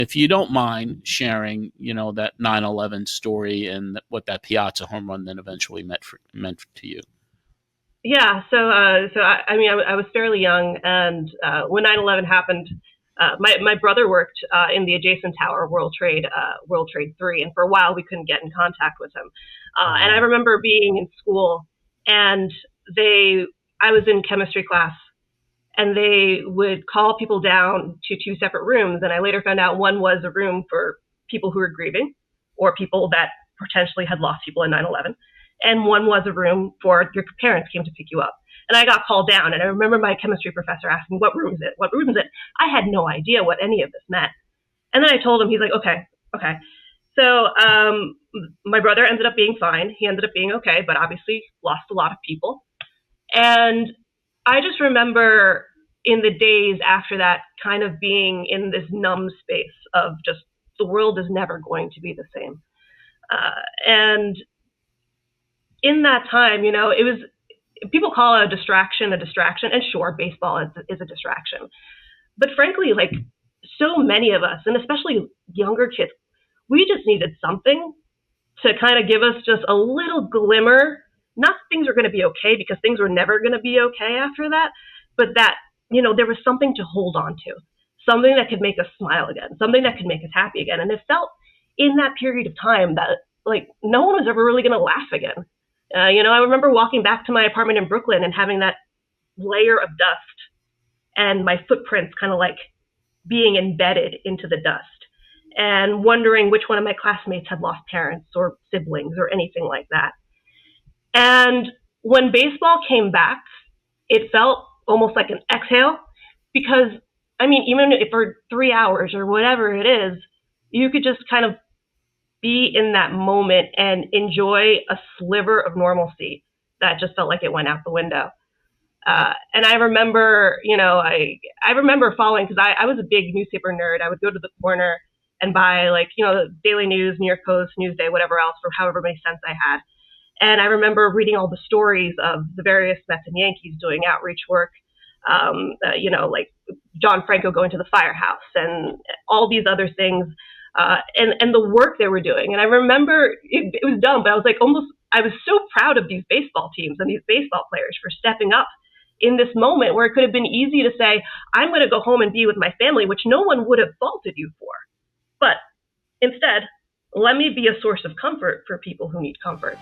If you don't mind sharing, that 9/11 story and what that Piazza home run then eventually meant to you. Yeah, I mean, I was fairly young, and when 9/11 happened, my brother worked in the adjacent tower, World Trade 3, and for a while we couldn't get in contact with him. And I remember being in school, and I was in chemistry class, and they would call people down to two separate rooms, and I later found out one was a room for people who were grieving, or people that potentially had lost people in 9/11. And one was a room for your parents came to pick you up. And I got called down, and I remember my chemistry professor asking, "What room is it? What room is it?" I had no idea what any of this meant. And then I told him, he's like, okay. So my brother ended up being fine. He ended up being okay, but obviously lost a lot of people. And I just remember in the days after that kind of being in this numb space of just the world is never going to be the same. And in that time, it was, people call it a distraction, and sure, baseball is a distraction. But frankly, like so many of us, and especially younger kids, we just needed something to kind of give us just a little glimmer. Not things are going to be okay, because things were never going to be okay after that, but that, there was something to hold on to, something that could make us smile again, something that could make us happy again. And it felt in that period of time that like no one was ever really going to laugh again. I remember walking back to my apartment in Brooklyn and having that layer of dust and my footprints kind of like being embedded into the dust, and wondering which one of my classmates had lost parents or siblings or anything like that. And when baseball came back, it felt almost like an exhale, because, I mean, even if for 3 hours or whatever it is, you could just kind of be in that moment and enjoy a sliver of normalcy that just felt like it went out the window. And I remember, I remember following, because I was a big newspaper nerd. I would go to the corner and buy the Daily News, New York Post, Newsday, whatever else, for however many cents I had. And I remember reading all the stories of the various Mets and Yankees doing outreach work, like John Franco going to the firehouse and all these other things. And the work they were doing. And I remember it was dumb, but I was so proud of these baseball teams and these baseball players for stepping up in this moment where it could have been easy to say, I'm going to go home and be with my family, which no one would have faulted you for. But instead, let me be a source of comfort for people who need comfort.